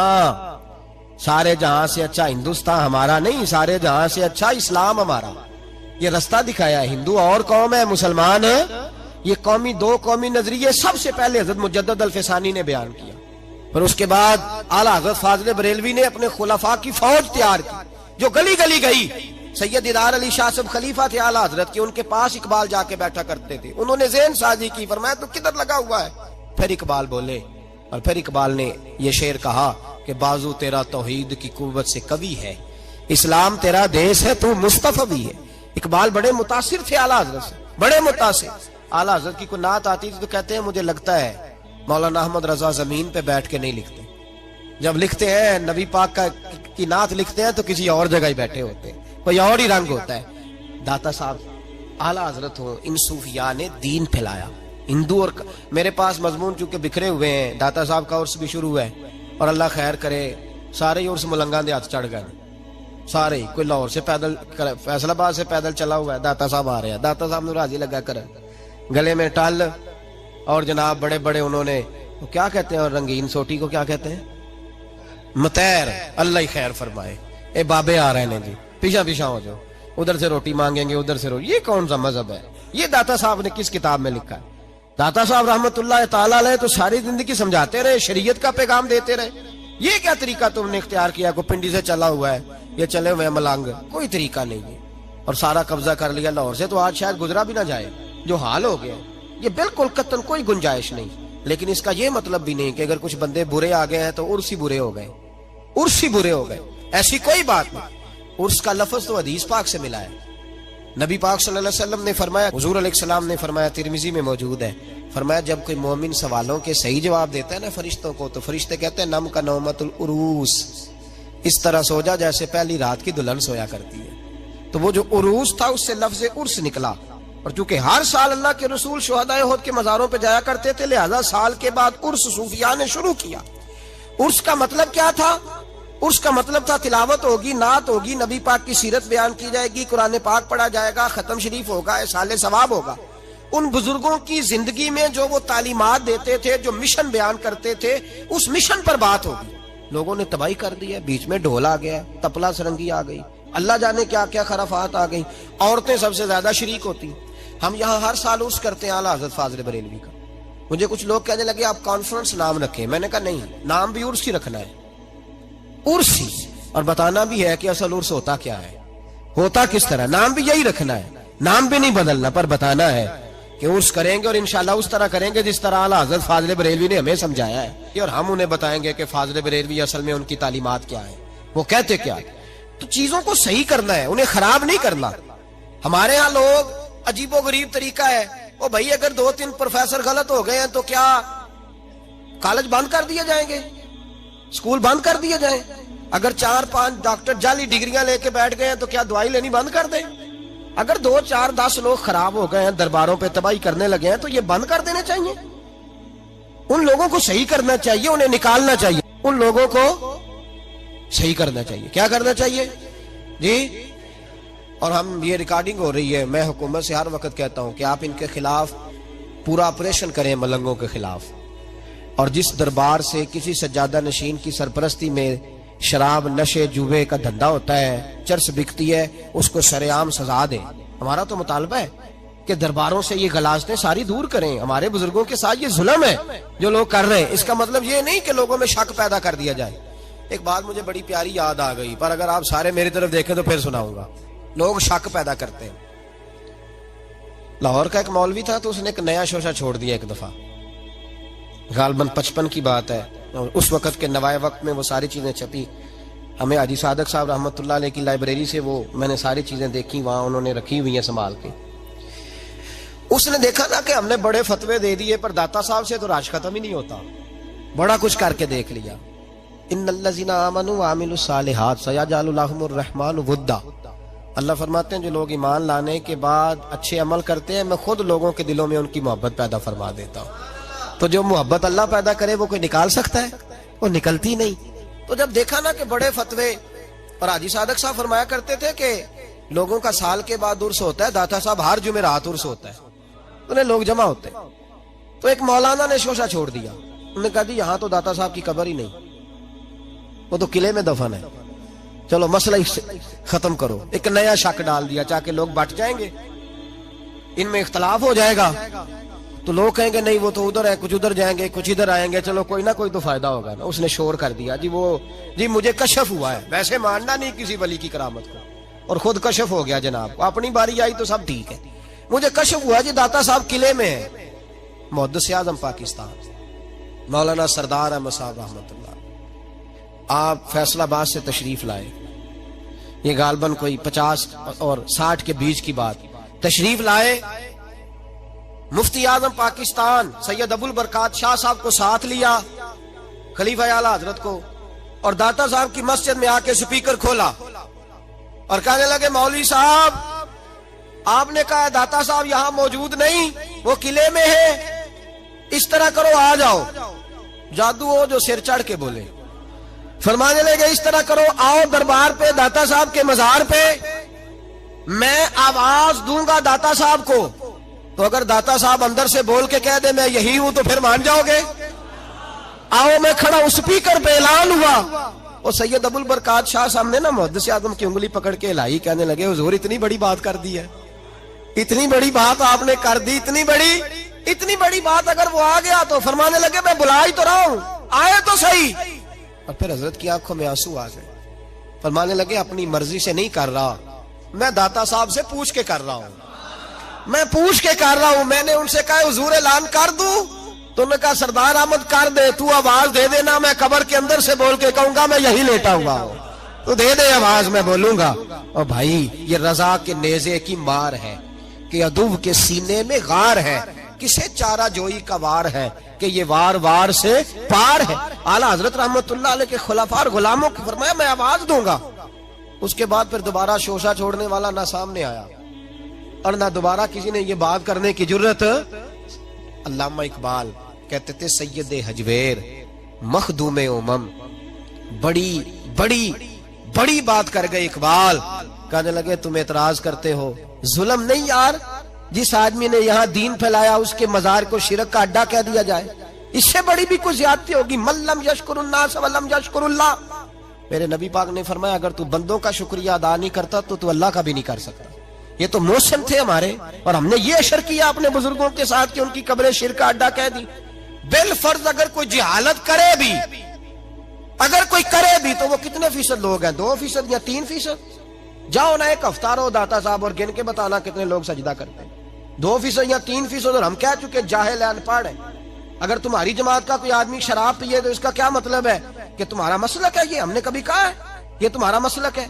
सारे जहां से अच्छा हिंदुस्तान हमारा नहीं, सारे जहां से अच्छा इस्लाम हमारा। ये रास्ता दिखाया है। हिंदू और कौम है, मुसलमान है। ये कौमी, दो कौमी नजरिए सबसे पहले हजरत मुजद्दद अल-फ़सानी ने बयान किया। पर उसके बाद आला हजरत फाजिल बरेलवी ने अपने खुलफा की फौज तैयार की, जो गली गली गई। सैयद दीदार अली शाह साहब खलीफा थे आला हजरत के, उनके पास इकबाल जाके बैठा करते थे। उन्होंने ज़हन साजी की, फरमाया तो किधर लगा हुआ है? फिर इकबाल बोले, और फिर इकबाल ने ये शेर कहा कि बाजू तेरा तौहीद की कुव्वत से कवि है, इस्लाम तेरा देश है, तू मुस्तफा भी है। इकबाल बड़े मुतासिर थे आला हजरत से, बड़े मुतासिर। आला हजरत की कोई नात आती थी तो कहते हैं मुझे लगता है मौलाना अहमद रजा जमीन पे बैठ के नहीं लिखते, जब लिखते हैं नबी पाक की नात लिखते हैं तो किसी और जगह ही बैठे होते हैं, कोई और ही रंग होता है। दाता साहब आला हजरत हो, इन सूफिया ने दीन फैलाया। हिंदू और मेरे पास मजमून चूंकि बिखरे हुए हैं, दाता साहब का उर्स भी शुरू है और अल्लाह खैर करे, सारे उर्स मुलंगा दे हाथ चढ़ गए, सारे ही। कोई लाहौर से पैदल, फैसलाबाद से पैदल चला हुआ है, दाता साहब आ रहे हैं, दाता साहब ने राजी लगा कर गले में टल और जनाब बड़े बड़े उन्होंने तो क्या कहते हैं, और रंगीन सोटी को क्या कहते हैं, मतैर, अल्लाह ही खैर फरमाए, ए बाबे आ रहे हैं जी, पीछा पीछा हो जाओ, उधर से रोटी मांगेंगे, उधर से रोटी। ये कौन सा मजहब है? ये दाता साहब ने किस किताब में लिखा है? दाता साहब रहमतुल्लाह ताला अलैह तो सारी जिंदगी समझाते रहे, शरीयत का पैगाम देते रहे। ये क्या तरीका तुमने इख्तियार किया? को पिंडी से चला हुआ है, ये चले हुए मलंग, कोई तरीका नहीं है, और सारा कब्जा कर लिया लाहौर से, तो आज शायद गुजरा भी ना जाए जो हाल हो गया। ये बिल्कुल कतन कोई गुंजाइश नहीं। लेकिन इसका ये मतलब भी नहीं कि अगर कुछ बंदे बुरे आ गए हैं तो उर्स ही बुरे हो गए, उर्स ही बुरे हो गए, ऐसी कोई बात नहीं। उर्स का लफ्ज तो हदीस पाक से मिला है। नबी पाक सल्लल्लाहु अलैहि वसल्लम ने फरमाया, हुजूर अलैहिस्सलाम ने फरमाया, तिरमिजी में मौजूद है, फरमाया जब कोई मोमिन सवालों के सही जवाब देता है ना फरिश्तों को, तो फरिश्ते कहते हैं नम का नौमतुल उरूस, इस तरह सो जा जैसे पहली रात की दुल्हन सोया करती है। तो वो जो उरूस था उससे लफ्ज उर्स निकला। और चूंकि हर साल अल्लाह के रसूल शुहदाए उहद के मज़ारों पे जाया करते थे, लिहाजा साल के बाद उर्स सूफिया ने शुरू किया। उर्स का मतलब क्या था? उर्स का मतलब था तिलावत होगी, नात होगी, नबी पाक की सीरत बयान की जाएगी, कुरान पाक पढ़ा जाएगा, खत्म शरीफ होगा, साले सवाब होगा। उन बुजुर्गों की जिंदगी में जो वो तालीमात देते थे, जो मिशन बयान करते थे, उस मिशन पर बात होगी। लोगों ने तबाही कर दी है, बीच में ढोल आ गया, तपला सरंगी आ गई, अल्लाह जाने क्या क्या खराफात आ गई, औरतें सबसे ज्यादा शरीक होती। हम यहाँ हर साल उर्स करते हैं आला हज़रत फाज़िल बरेलवी का। मुझे कुछ लोग कहने लगे आप कॉन्फ्रेंस नाम रखें, मैंने कहा नहीं, नाम भी उर्स ही रखना है, उर्स ही, और बताना भी है कि असल उर्स होता क्या है, होता किस तरह, नाम भी यही रखना है, नाम भी नहीं बदलना, पर बताना है कि उर्स करेंगे और इंशाल्लाह उस तरह करेंगे जिस तरह आला हज़रत फाज़िल बरेलवी ने हमें समझाया है, और हम उन्हें बताएंगे कि फाज़िल बरेलवी असल में उनकी तालीमात क्या है, वो कहते क्या है। तो चीजों को सही करना है, उन्हें खराब नहीं करना। हमारे यहाँ लोग अजीबो गरीब तरीका है, ओ भाई अगर 2-3 प्रोफेसर गलत हो गए हैं तो क्या कॉलेज बंद कर दिए जाएंगे, स्कूल बंद कर दिए जाएं? अगर 4-5 डॉक्टर जाली डिग्रियां लेके बैठ गए हैं तो क्या दवाई लेनी बंद कर दें? अगर 2-4-10 लोग खराब हो गए हैं, दरबारों पे तबाही करने लगे हैं, तो ये बंद कर देने चाहिए। उन लोगों को सही करना चाहिए, उन्हें निकालना चाहिए, उन लोगों को सही करना चाहिए। क्या करना चाहिए जी? और हम, ये रिकॉर्डिंग हो रही है, मैं हुकूमत से हर वक्त कहता हूं कि आप इनके खिलाफ पूरा ऑपरेशन करें, मलंगों के खिलाफ। और जिस दरबार से किसी सज्जादा नशीन की सरपरस्ती में शराब, नशे, जुए का धंधा होता है, चर्स बिकती है, उसको शरेआम सजा दें। हमारा तो मुतालबा है कि दरबारों से ये गलाजतें सारी दूर करें। हमारे बुजुर्गों के साथ ये जुल्म है जो लोग कर रहे हैं। इसका मतलब ये नहीं कि लोगों में शक पैदा कर दिया जाए। एक बात मुझे बड़ी प्यारी याद आ गई, पर अगर आप सारे मेरी तरफ देखें तो फिर सुनाऊंगा। लोग शक पैदा करते हैं। लाहौर का एक मौलवी था, तो उसने एक नया शोशा छोड़ दिया एक दफा, गालबन 55 की बात है, और उस वक्त के नवाए वक्त में वो सारी चीजें छपी। हमें हाजी सादक साहब रहमतुल्लाह अलैह की लाइब्रेरी से वो मैंने सारी चीजें देखी, वहां उन्होंने रखी हुई हैं संभाल के। उसने देखा ना कि हमने बड़े फतवे दे दिए, पर दाता साहब से तो राज खत्म ही नहीं होता। बड़ा कुछ करके देख लिया। इन्नल्लज़ीना आमनू व अमिलुस सालिहात सयजअलु लहुमुर रहमानु वुद्दा। अल्लाह फरमाते हैं जो लोग ईमान लाने के बाद अच्छे अमल करते हैं, मैं खुद लोगों के दिलों में उनकी मोहब्बत पैदा फरमा देता हूँ। तो जो मोहब्बत अल्लाह पैदा करे वो कोई निकाल सकता है? वो निकलती नहीं। तो जब देखा ना कि बड़े फतवे, और हाजी सादक साहब फरमाया करते थे कि लोगों का साल के बाद उर्स होता है, दाता साहब हर जुमेरात उर्स होता है, उन्हें लोग जमा होते हैं। तो एक मौलाना ने शोशा छोड़ दिया। उन्होंने कहा यहाँ तो दाता साहब की कब्र ही नहीं, वो तो किले में दफन है, चलो मसला खत्म करो। एक नया शक डाल दिया, चाहे लोग बट जाएंगे, इनमें इख्तलाफ हो जाएगा, तो लोग कहेंगे नहीं वो तो उधर है, कुछ उधर जाएंगे, कुछ इधर आएंगे, चलो कोई ना कोई तो फायदा होगा ना। उसने शोर कर दिया जी मुझे कशफ हुआ है, वैसे मानना नहीं किसी वली की करामत को, और खुद कशफ हो गया जनाब, अपनी बारी आई तो सब ठीक है, मुझे कशफ हुआ जी दाता साहब किले में है। मुहद्दिस आज़म पाकिस्तान मौलाना सरदार अहमद साहब रहमतुल्लाह, आप फैसलाबाद से तशरीफ लाए, ये गालबन कोई 50 और 60 के बीच की बात, तशरीफ लाए। मुफ्ती आजम पाकिस्तान सैयद अबुल बरकात शाह साहब को साथ लिया, खलीफा आला हजरत को, और दाता साहब की मस्जिद में आके स्पीकर खोला और कहने लगे मौलवी साहब आपने कहा दाता साहब यहाँ मौजूद नहीं, वो किले में है, इस तरह करो आ जाओ। जादू हो जो सिर चढ़ के बोले, फरमाने लगे इस तरह करो, आओ दरबार पे दाता साहब के मजार पे, मैं आवाज दूंगा दाता साहब को, तो अगर दाता साहब अंदर से बोल के कह दे मैं यही हूं तो फिर मान जाओगे। आओ मैं खड़ा हूं, स्पीकर पे ऐलान हुआ और सैयद अबुल बरकात शाह सामने ना मुहद्दिस आजम की उंगली पकड़ के लाई, कहने लगे हुजूर इतनी बड़ी बात कर दी है, इतनी बड़ी बात आपने कर दी, इतनी बड़ी बात अगर वो आ गया तो। फरमाने लगे मैं बुला ही तो रहा हूं, आए तो सही। और फिर हजरत की आंखों में आंसू आ गए। फरमाने लगे अपनी मर्जी से नहीं कर रहा, मैं दाता साहब से पूछ के कर रहा हूं, मैं पूछ के कर रहा हूं। मैंने उनसे कहा हुजूर ऐलान कर दूं, तो उन्होंने कहा सरदार अहमद कर दे, तू आवाज दे देना, मैं कब्र के अंदर से बोल के कहूंगा मैं यही लेटा हुआ हूं, तो दे दे आवाज, मैं बोलूंगा। और भाई ये रजा के नेजे की मार है कि अदुव के सीने में गार है, किसे चारा जोई का वार है कि ये वार वार से पार है। आला हजरत रहमतुल्लाह अलैह के खुलाफा और गुलामों को फरमाया मैं आवाज दूंगा। उसके बाद फिर दोबारा शोशा छोड़ने वाला ना सामने आया और ना दोबारा किसी ने ये बात करने की जुर्रत। अल्लामा इकबाल कहते थे सैयद हजवेर मखदूमे उमम, बड़ी बड़ी बड़ी बात कर गए इकबाल। कहने लगे तुम एतराज करते हो, जुल्म नहीं यार, जिस आदमी ने यहाँ दीन फैलाया उसके मजार को शिरक का अड्डा कह दिया जाए, इससे बड़ी भी कुछ ज्यादती होगी। मल्लम यशकुरुन्नास वल्लम यशकुरुल्लाह, मेरे नबी पाक ने फरमाया अगर तू बंदों का शुक्रिया अदा नहीं करता तो तू अल्लाह का भी नहीं कर सकता। ये तो मोशन थे हमारे और हमने ये अशर किया अपने बुजुर्गों के साथ कि उनकी कब्रें शिरक का अड्डा कह दी। बिल फर्ज अगर कोई जिहालत करे भी, अगर कोई करे भी तो वो कितने फीसद लोग हैं, 2% या 3%? जाओ ना एक हफ्ता रहो दाता साहब और गिन के बताना कितने लोग सजदा करते हैं, 2% या 3%। और हम कह चुके जाहिल है, अनपढ़ है। अगर तुम्हारी जमात का कोई आदमी शराब पिए तो इसका क्या मतलब है कि तुम्हारा मसलक है? ये हमने कभी कहा है ये तुम्हारा मसलक है?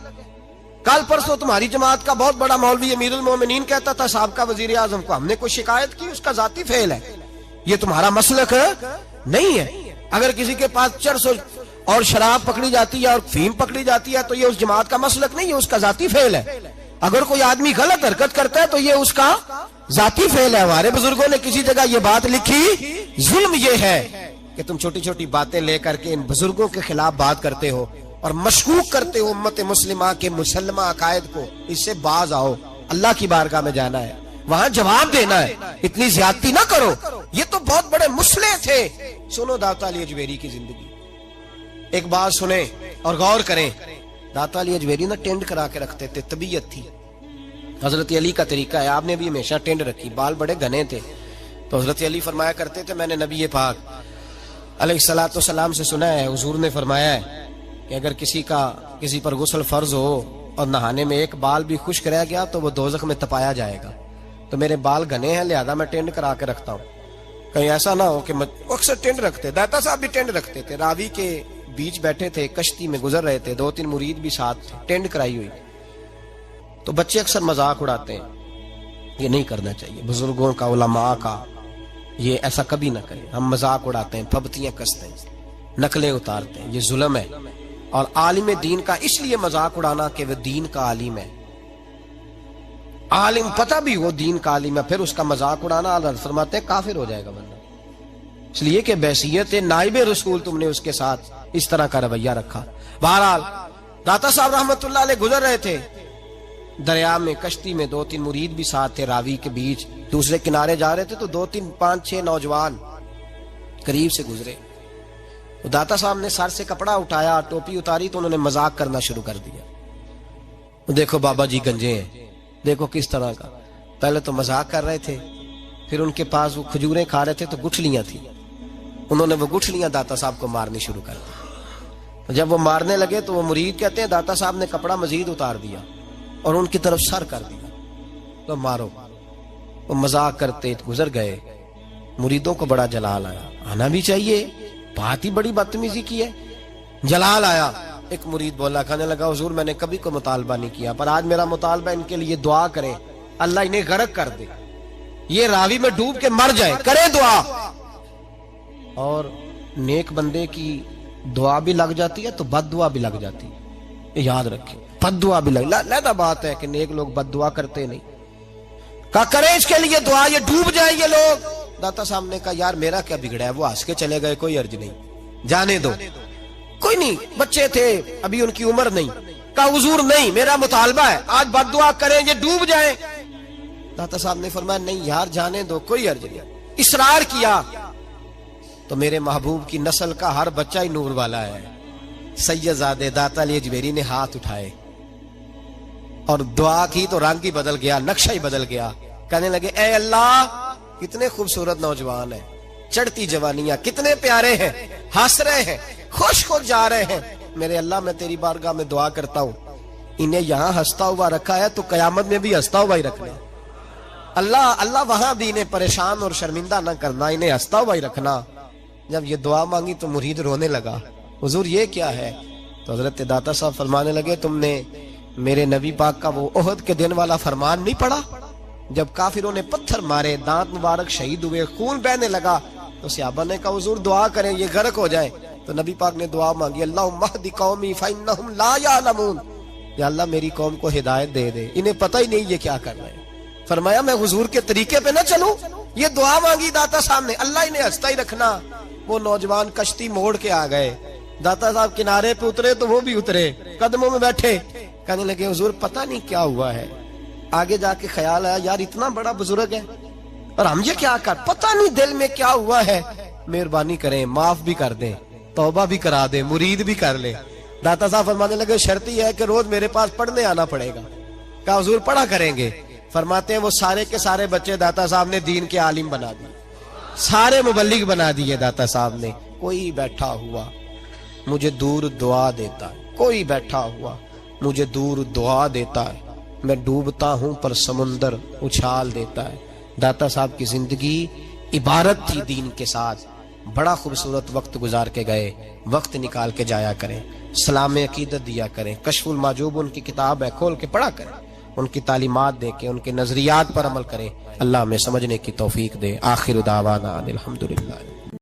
कल परसों तुम्हारी जमात का बहुत बड़ा मौलवी अमीरुल मोमिनीन कहता था साहबका वजीर आजम को, हमने कोई शिकायत की? उसका जाती फेल है, ये तुम्हारा मसलक नहीं है। अगर किसी के पास चरस और शराब पकड़ी जाती है और फीम पकड़ी जाती है तो ये उस जमात का मसलक नहीं है, उसका जाती फेल है। अगर कोई आदमी गलत हरकत करता है तो ये उसका जाती फेल है। हमारे बुजुर्गों ने किसी जगह ये बात लिखी, जुल्म ये है कि तुम छोटी छोटी बातें लेकर के इन बुजुर्गों के खिलाफ बात करते हो और मशकूक करते हो उम्मत मुस्लिमा के मुसलमा अकायद को। इससे बाज आओ, अल्लाह की बारगाह में जाना है, वहां जवाब देना है, इतनी ज्यादती ना करो। ये तो बहुत बड़े मुसले थे। सुनो दाता अली अजमेरी की जिंदगी, एक बात सुने और गौर करें। दाता अली अजमेरी ना टेंड करा के रखते थे, तबीयत थी। हजरत अली का तरीका है, आपने भी हमेशा टेंड रखी, बाल बड़े घने थे। तो हजरत अली फरमाया करते थे, मैंने नबी पाक अलैहिस्सलातु सलाम से सुना है, हुजूर ने फरमाया है कि अगर किसी पर गुस्ल फर्ज हो और नहाने में एक बाल भी खुश्क रह गया तो वो दोजख में तपाया जाएगा। तो मेरे बाल घने हैं लिहाजा मैं टेंड करा के रखता हूँ, कहीं ऐसा ना हो कि अक्सर टेंड रखते, दाता साहब भी टेंड रखते थे। रावी के बीच बैठे थे, कश्ती में गुजर रहे थे, 2-3 मुरीद भी साथ थे, टेंड कराई हुई। तो बच्चे अक्सर मजाक उड़ाते हैं, ये नहीं करना चाहिए बुजुर्गों का, उलमा का, ये ऐसा कभी ना करें। हम मजाक उड़ाते हैं, फबतियां कसते हैं, नकलें उतारते हैं, ये जुल्म है। और आलिम दीन का इसलिए मजाक उड़ाना कि वह दीन का आलिम है, आलिम पता भी वो दीन का आलिम है, फिर उसका मजाक उड़ाना अल्लाह फरमाते हैं काफिर हो जाएगा बंदा। इसलिए कि बैसियत नाइब रसूल तुमने उसके साथ इस तरह का रवैया रखा। बहरहाल दाता साहब रहमतुल्लाह अलैह गुजर रहे थे दरिया में, कश्ती में, 2-3 मुरीद भी साथ थे, रावी के बीच दूसरे किनारे जा रहे थे। तो 2-3-5-6 नौजवान करीब से गुजरे। तो दाता साहब ने सर से कपड़ा उठाया, टोपी उतारी तो उन्होंने मजाक करना शुरू कर दिया। तो देखो बाबा जी गंजे हैं, देखो किस तरह का। पहले तो मजाक कर रहे थे, फिर उनके पास वो खजूरें खा रहे थे तो गुठलियां थी, उन्होंने वो गुठलियां दाता साहब को मारनी शुरू कर दी। तो जब वो मारने लगे तो वो मुरीद कहते हैं दाता साहब ने कपड़ा मजीद उतार दिया और उनकी तरफ सर कर दिया, तो मारो। वो मजाक करते गुजर गए। मुरीदों को बड़ा जलाल आया, आना भी चाहिए, बात ही बड़ी बदतमीजी की है, जलाल आया। एक मुरीद बोला, कहने लगा हुजूर मैंने कभी को मुतालबा नहीं किया, पर आज मेरा मुतालबा इनके लिए दुआ करें, अल्लाह इन्हें गर्क कर दे, ये रावी में डूब के मर जाए, करे दुआ। और नेक बंदे की दुआ भी लग जाती है तो बद दुआ भी लग जाती है, ये याद रखें। बद दुआ भी लगा बात है कि नेक लोग बद दुआ करते नहीं। कहा करें इसके लिए दुआ, ये डूब जाए ये लोग। दाता साहब ने कहा यार मेरा क्या बिगड़ा है, वो हंस के चले गए, कोई अर्ज नहीं, जाने दो। कोई नहीं, बच्चे थे, अभी उनकी उम्र नहीं। कहा हुजूर नहीं, मेरा मुतालबा है, आज बद्दुआ करें ये डूब जाएं। दाता साहब ने फरमाया नहीं यार, जाने दो, कोई अर्ज नहीं। इसरार किया तो मेरे महबूब की नस्ल का हर बच्चा ही नूर वाला है। सैयदजादे दाता अली अजमेरी ने हाथ उठाए और दुआ की तो रंग ही बदल गया, नक्शा ही बदल गया। कहने लगे ए अल्लाह, कितने खूबसूरत नौजवान हैं, चढ़ती जवानियां, कितने प्यारे हैं, हंस रहे हैं, खुश खुश जा रहे हैं। मेरे अल्लाह, मैं तेरी बारगाह में दुआ करता हूं, इन्हें यहां हंसता हुआ रखा है तो कयामत में भी हंसता हुआ ही रखना। अल्लाह अल्लाह वहां भी इन्हें परेशान और शर्मिंदा न करना, इन्हें हंसता हुआ ही रखना। जब ये दुआ मांगी तो मुरीद रोने लगा, हुजूर ये क्या है? तो हजरत दाता साहब फरमाने लगे, तुमने मेरे नबी पाक का वो ओहद के दिन वाला फरमान नहीं पढ़ा? जब काफिरों ने पत्थर मारे, दांत मुबारक शहीद हुए, खून बहने लगा, तो सहाबा ने कहा हुजूर दुआ करें ये गर्क हो जाए। तो नबी पाक ने दुआ मांगी, अल्लाहुम्महदी कौमी फइन्नहुम ला यअलमून, या अल्लाह मेरी कौम को हिदायत दे दे, इन्हें पता ही नहीं ये क्या कर रहे हैं। फरमाया मैं हुजूर के तरीके पे ना चलूं? ये दुआ मांगी दाता साहब ने, अल्लाह इन्हें हंसता ही रखना। वो नौजवान कश्ती मोड़ के आ गए, दाता साहब किनारे पे उतरे तो वो भी उतरे, कदमों में बैठे। कहने लगे हुजूर पता नहीं क्या हुआ है। आगे जाके ख्याल आया यार इतना बड़ा बुजुर्ग है और हम ये क्या कर, पता नहीं दिल में क्या हुआ है, मेहरबानी करें, माफ भी कर दें, तौबा भी करा दे, मुरीद भी कर ले। दाता साहब फरमाने लगे शर्त ही है कि रोज मेरे पास पढ़ने आना पड़ेगा। कहा हुजूर पढ़ा करेंगे। फरमाते हैं वो सारे के सारे बच्चे दाता साहब ने दीन के आलिम बना दिए, सारे मुबल्लिग बना दिए दाता साहब ने। कोई बैठा हुआ मुझे दूर दुआ देता है, कोई बैठा हुआ मुझे दूर दुआ देता है, मैं डूबता हूं पर समुंदर उछाल देता है। दाता साहब की जिंदगी इबारत थी दीन के साथ। बड़ा खूबसूरत वक्त गुजार के गए, वक्त निकाल के जाया करें, सलाम अकीदत दिया करें। कशफुल माजूब उनकी किताब है, खोल के पढ़ा करें, उनकी तालीमात दे के उनके नजरियात पर अमल करें। अल्लाह हमें समझने की तौफीक दे। आखिर दावाना अनिल हम्दुलिल्लाह।